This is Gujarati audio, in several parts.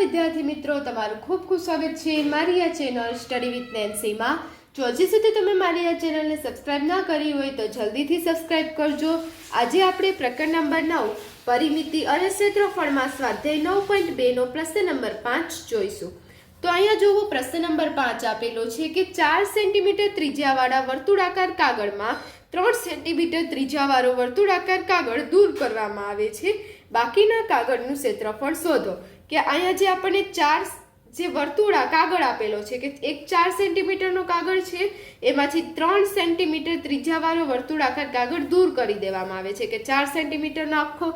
વિદ્યાર્થી મિત્રો, તમારું ખૂબ ખૂબ સ્વાગત છે મારી આ ચેનલ સ્ટડી વિથ નેન્સીમાં। જો હજી સુધી તમે મારી આ ચેનલને સબસ્ક્રાઇબ ના કરી હોય તો જલ્દીથી સબસ્ક્રાઇબ કરજો। આજે આપણે પ્રકરણ નંબર 9 પરિમિતિ અને ક્ષેત્રફળમાં સ્વાધ્યાય 9.2 નો પ્રશ્ન નંબર 5 જોઈશું। તો અહીંયા જુઓ, પ્રશ્ન નંબર 5 આપેલો છે કે 4 સેન્ટીમીટર ત્રિજ્યાવાળા વર્તુળાકાર કાગળમાં 3 સેન્ટીમીટર ત્રિજ્યાવાળો વર્તુળાકાર કાગળ દૂર કરવામાં આવે છે। બાકીના કાગળનું ક્ષેત્રફળ શોધો। કે અહીંયા જે આપણને 4 જે વર્તુળા કાગળ આપેલો છે કે એક 4 સેન્ટીમીટરનો કાગળ છે, એમાંથી 3 સેન્ટીમીટર ત્રિજ્યાવાળો વર્તુળાકાર કાગળ દૂર કરી દેવામાં આવે છે। કે 4 સેન્ટીમીટરનો આખો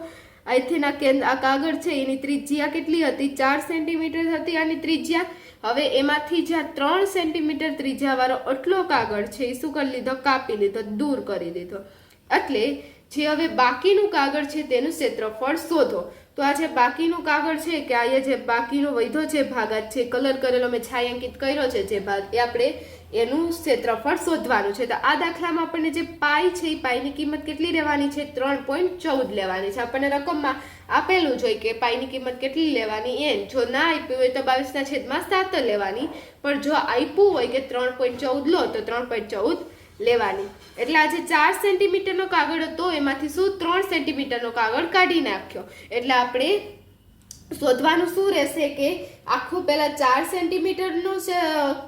અહીંથીના કેન્દ્ર આ કાગળ છે એની ત્રિજ્યા કેટલી હતી? 4 સેન્ટીમીટર હતી આની ત્રિજ્યા। હવે એમાંથી જ્યાં 3 સેન્ટીમીટર ત્રિજ્યાવાળો આટલો કાગળ છે એ શું કરી લીધો? કાપી લીધો, દૂર કરી દીધો। એટલે જે હવે બાકીનું કાગળ છે તેનું ક્ષેત્રફળ શોધો। તો આ જે બાકીનું કાગળ છે કે આ જે બાકીનો વૈધો છે ભાગ આ છે કલર કરેલો મેં છાयांકિત કર્યો છે જે ભાગ, એ આપણે એનું ક્ષેત્રફળ શોધવાનું છે। તો આ દાખલામાં આપણને જે પાઈ છે એ પાઈની કિંમત કેટલી લેવાની છે? 3.14 લેવાની છે। આપણને રકમમાં આપેલું છે કે પાઈની કિંમત કેટલી લેવાની એમ। જો ના આપ્યું હોય તો 22/7 લેવાની, પણ જો આપ્યું હોય કે 3.14 લો તો 3.14 લેવાની। એટલે આજે 4 સેન્ટીમીટરનો કાગળ હતો, એમાંથી શું 3 સેન્ટીમીટરનો કાગળ કાઢી નાખ્યો। એટલે આપણે શોધવાનું શું રહેશે કે આખું પહેલા 4 સેન્ટીમીટરનું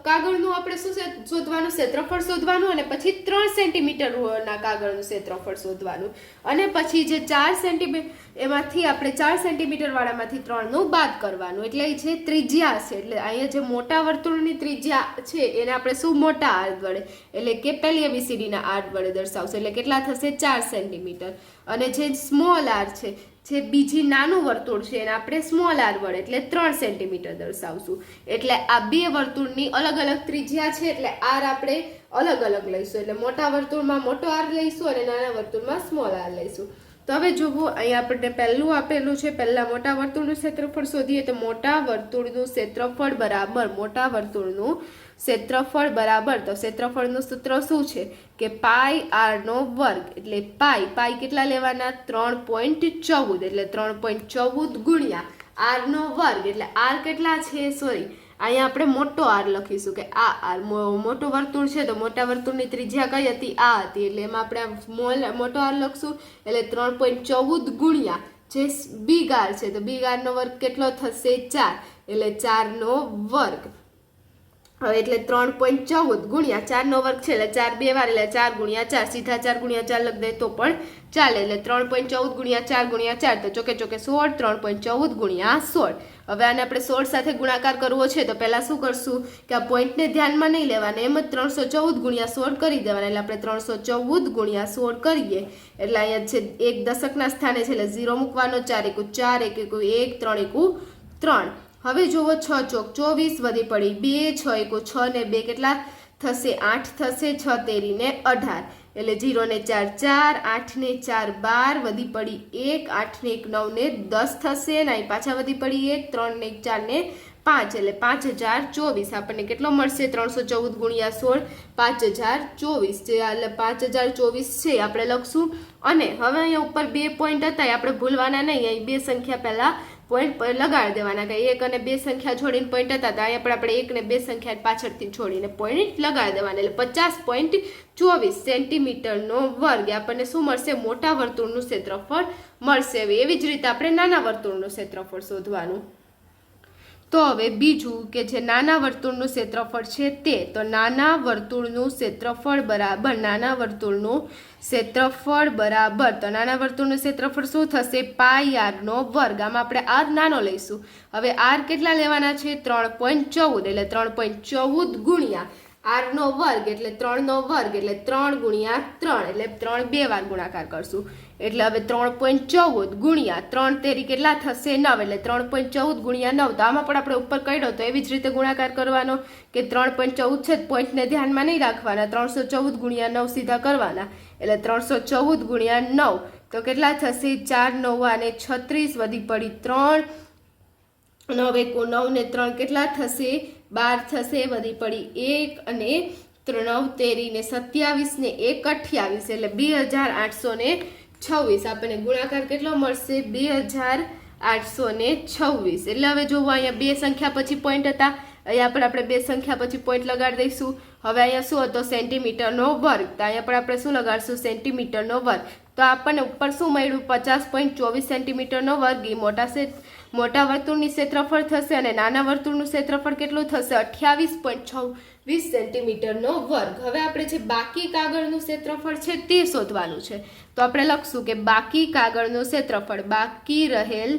કાગળનું આપણે શું શોધવાનું? ક્ષેત્રફળ શોધવાનું, અને પછી 3 સેન્ટીમીટરના કાગળનું ક્ષેત્રફળ શોધવાનું, અને પછી જે 4 સેન્ટીમીટર એમાંથી આપણે 4 સેન્ટીમીટર વાળામાંથી 3 નું બાદ કરવાનું। એટલે એ છે ત્રિજ્યા છે। એટલે અહીંયા જે મોટા વર્તુળની ત્રિજ્યા છે એને આપણે શું? મોટા આર વડે, એટલે કે પહેલી ABCD ના આર વડે દર્શાવશું। એટલે કેટલા થશે? 4 સેન્ટીમીટર। અને જે સ્મોલ આર છે, જે બીજી નાનું વર્તુળ છે એને આપણે સ્મોલ આર વડે એટલે 3 સેન્ટીમીટર દર્શાવશું। એટલે આ બે વર્તુળની અલગ અલગ ત્રિજ્યા છે, એટલે આર આપણે અલગ અલગ લઈશું। એટલે મોટા વર્તુળમાં મોટો આર લઈશું અને નાના વર્તુળમાં સ્મોલ આર લઈશું। તો હવે જુઓ, અહીંયા આપણને પહેલું આપેલું છે, પહેલા મોટા વર્તુળનું ક્ષેત્રફળ શોધીએ તો મોટા વર્તુળનું ક્ષેત્રફળ બરાબર મોટા વર્તુળનું ક્ષેત્રફળ બરાબર, તો ક્ષેત્રફળનું સૂત્ર શું છે કે પાઈ આર નો વર્ગ। એટલે પાઈ કેટલા લેવાના? 3.14, એટલે 3.14 ગુણ્યા આર નો વર્ગ, એટલે આર કેટલા છે? સોરી, અહીંયા આપણે મોટો આર લખીશું કે આ આર મોટું વર્તુળ છે તો મોટા વર્તુળની ત્રિજ્યા કઈ હતી? આ હતી। એટલે એમાં આપણે મોટો આર લખશું, એટલે 3.14 ગુણ્યા જે બિગ આર છે તો બિગ આર નો વર્ગ કેટલો થશે? 4, એટલે 4 નો વર્ગ। હવે એટલે 3.14 ગુણ્યા 4 નો વર્ગ છે, એટલે 4 બે વાર, એટલે 4 ગુણ્યા 4, સીધા 4 ગુણ્યા 4 લખ દે તો પણ ચાલે। એટલે 3.14 ગુણ્યા 4 ગુણ્યા 4 તો ચોકે ચોકે 16, 3.14 ગુણ્યા 16। હવે આને આપણે 16 સાથે ગુણાકાર કરવો છે તો પહેલા શું કરશું કે આ પોઈન્ટને ધ્યાનમાં નહીં લેવાના, એમ જ 314 ગુણ્યા 16 કરી દેવાના। એટલે આપણે 314 ગુણ્યા 16 કરીએ, એટલે અહીંયા છે એક દશકના સ્થાને છે એટલે 0 મૂકવાનો, 4 એકુ 4, 1 એકુ 1, 3 એકુ 3। હવે જુઓ, 6 ચોક 24 વધી પડી 2, 6 એકુ 6 ને 2 કેટલા થશે? 8 થશે, 6 તેરી ને 18, એટલે 0 ને 4 4, 8 ને 4 12, વધી પડી 1, 8 ને 1 9 ને 10 થશે, અને અહીં પાછા વધી પડી 1, 3 ને 1 4 ને 5, એટલે 5024 આપણને કેટલો મળશે? 314 ગુણ્યા 16 5024, જે એટલે 5024 છે આપણે લખશું। અને હવે અહીંયા ઉપર 2 પોઈન્ટ હતા આપણે ભૂલવાના નહીં, અહીં 2 સંખ્યા પહેલા પોઈન્ટ લગાડી દેવાના કે 1 અને 2 સંખ્યા છોડીને પોઈન્ટ હતા તો અહીંયા પણ આપણે 1 ને 2 સંખ્યા પાછળથી છોડીને પોઈન્ટ લગાડી દેવાના, એટલે 50.24 સેન્ટીમીટરનો વર્ગ આપણને શું મળશે? મોટા વર્તુળનું ક્ષેત્રફળ મળશે। હવે એવી જ રીતે આપણે નાના વર્તુળનું ક્ષેત્રફળ શોધવાનું। તો હવે બીજું કે જે નાના વર્તુળનું ક્ષેત્રફળ છે તે, તો નાના વર્તુળનું ક્ષેત્રફળ બરાબર નાના વર્તુળનું ક્ષેત્રફળ બરાબર, તો નાના વર્તુળનું ક્ષેત્રફળ શું થશે? પાઈ આર નો વર્ગ। આમાં આપણે આર નાનો લઈશું। હવે આર કેટલા લેવાના છે? 3.14, એટલે 3.14 ગુણ્યા આર નો વર્ગ, એટલે 3 નો વર્ગ, એટલે 3 ગુણ્યા 3, એટલે 3 બે વાર ગુણાકાર કરશું। એટલે હવે 3.14 ગુણ્યા 3 તેરી કેટલા થશે? 9, એટલે 3.14 ગુણ્યા 9, તો આમાં પણ આપણે ઉપર કર્યો તો એવી જ રીતે ગુણાકાર કરવાનો કે 3.14 છે, પોઈન્ટને ધ્યાનમાં નહીં રાખવાના, 314 ગુણ્યા 9 સીધા કરવાના, એટલે 314 ગુણ્યા 9 તો કેટલા થશે? 4 9 અને 36, વધી પડી 3, 9 એકુ 9 ને 3 કેટલા થશે? 12 થશે, વધી પડી 1, અને 9 તેરી ને 27 ને 1 28, એટલે 2826 આપણને ગુણાકાર કેટલો મળશે? 2826 826. એટલે હવે જોવો અહીંયા બે સંખ્યા પછી પોઈન્ટ હતા, અહીંયા પણ આપણે બે સંખ્યા પછી પોઈન્ટ લગાડી દઈશું. હવે અહીંયા શું હતો? સેન્ટીમીટરનો વર્ગ. તો અહીંયા પણ આપણે શું લગાડશું? સેન્ટીમીટરનો વર્ગ. તો આપણને ઉપર શું મળ્યું? 50.24 સેન્ટીમીટરનો વર્ગ. એ મોટા વર્તુળની ક્ષેત્રફળ થશે અને નાના વર્તુળનું ક્ષેત્રફળ કેટલું થશે? 28.26 સેન્ટીમીટરનો વર્ગ. હવે આપણે જે બાકી કાગળનું ક્ષેત્રફળ છે તે શોધવાનું છે. તો આપણે લખશું કે બાકી કાગળનું ક્ષેત્રફળ, બાકી રહેલ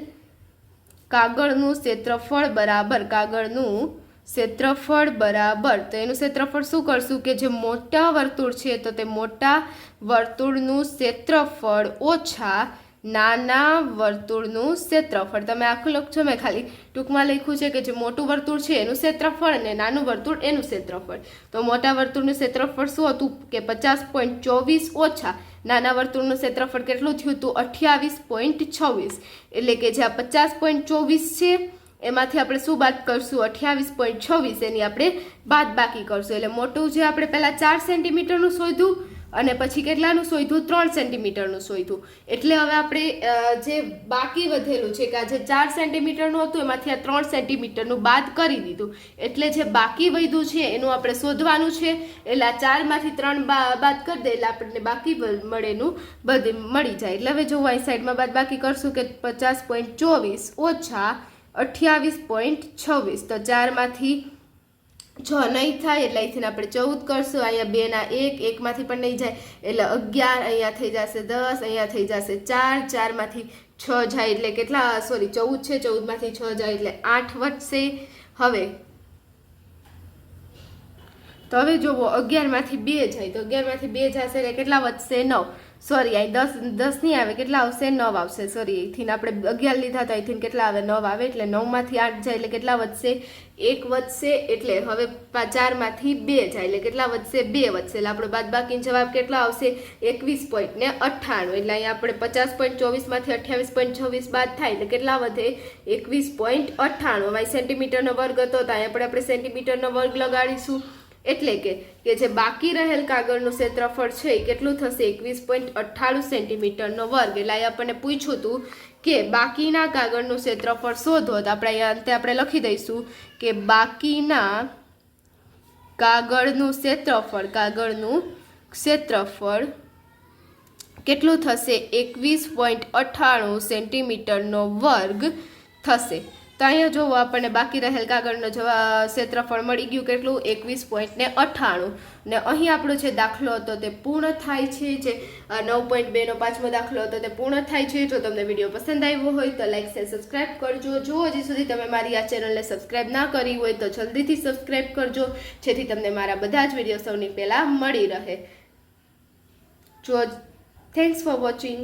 કાગળનું ક્ષેત્રફળ બરાબર તો એનું ક્ષેત્રફળ શું કરશું કે જે મોટા વર્તુળ છે તો તે મોટા વર્તુળનું ક્ષેત્રફળ ઓછા નાના વર્તુળનું ક્ષેત્રફળ. તમે આખું લખજો, મેં ખાલી ટૂંકમાં લખ્યું છે કે જે મોટું વર્તુળ છે એનું ક્ષેત્રફળ અને નાનું વર્તુળ એનું ક્ષેત્રફળ. તો મોટા વર્તુળનું ક્ષેત્રફળ શું હતું કે 50.24 ઓછા નાના વર્તુળનું ક્ષેત્રફળ કેટલું થયું હતું? 28.26. એટલે કે જે આ 50.24 છે એમાંથી આપણે શું બાદ કરશું? 28.26. એની આપણે બાદ બાકી કરશું. એટલે મોટું જે આપણે પહેલાં 4 સેન્ટીમીટરનું શોધ્યું અને પછી કેટલાનું શોધ્યું? 3 સેન્ટીમીટરનું શોધ્યું. એટલે હવે આપણે જે બાકી વધેલું છે કે આ જે 4 સેન્ટીમીટરનું હતું એમાંથી આ 3 સેન્ટીમીટરનું બાદ કરી દીધું. એટલે જે બાકી વધ્યું છે એનું આપણે શોધવાનું છે. એટલે આ 4માંથી 3 બાદ કરી દે એટલે આપણને બાકી મળેનું મળી જાય. એટલે હવે જોવો અહીં સાઈડમાં બાદ બાકી કરશું કે 50.24 ઓછા 28.26. તો 4માંથી 6 નહીં થાય એટલે અહીંથી આપણે 14 કરશું. અહીંયા 2 ના 1, 1માંથી પણ નહીં જાય એટલે 11, અહીંયા થઈ જશે 10, અહીંયા થઈ જશે 4, 4માંથી 6 જાય એટલે કેટલા? 14 છે, 14માંથી 6 જાય એટલે 8 વધશે. હવે જોવો 11માંથી 2 જાય તો 11માંથી 2 જશે એટલે કેટલા વધશે? 9. અહીં 10 નહીં આવે, કેટલા આવશે? 9 આવશે. અહીંથી આપણે 11 લીધા તો અહીંથી કેટલા આવે? 9 આવે. એટલે 9માંથી 8 જાય એટલે કેટલા વધશે? 1 વધશે. એટલે હવે 4માંથી 2 જાય એટલે કેટલા વધશે? 2 વધશે. એટલે આપણો બાદબાકીનો જવાબ કેટલો આવશે? 21.98. એટલે અહીંયા આપણે 50.24માંથી 28.26 બાદ થાય એટલે કેટલા વધે? 21.98. હવે સેન્ટીમીટરનો વર્ગ હતો તો અહીંયા પણ આપણે સેન્ટીમીટરનો વર્ગ લગાડીશું. એટલે કે જે બાકી રહેલ કાગળનું ક્ષેત્રફળ છે એ કેટલું થશે? 21.98 સેન્ટીમીટરનો વર્ગ. એટલે અહીંયા આપણને પૂછ્યું હતું કે બાકીના કાગળનું ક્ષેત્રફળ શોધો. તો આપણે અહીંયા અંતે આપણે લખી દઈશું કે બાકીના કાગળનું ક્ષેત્રફળ કેટલું થશે? 21.98 સેન્ટીમીટરનો વર્ગ થશે. તો અહીંયા જોવો આપણને બાકી રહેલ કાગળનો ક્ષેત્રફળ મળી ગયું કેટલું? 21.98. ને અહીં આપણો જે દાખલો હતો તે પૂર્ણ થાય છે. જે 9.2નો 5મો દાખલો હતો તે પૂર્ણ થાય છે. જો તમને વિડીયો પસંદ આવ્યો હોય તો લાઈક શેર સબસ્ક્રાઈબ કરજો. જો હજી સુધી તમે મારી આ ચેનલને સબસ્ક્રાઈબ ના કરી હોય તો જલ્દીથી સબસ્ક્રાઈબ કરજો, જેથી તમને મારા બધા જ વિડીયો સૌની પહેલાં મળી રહે. Thanks for watching.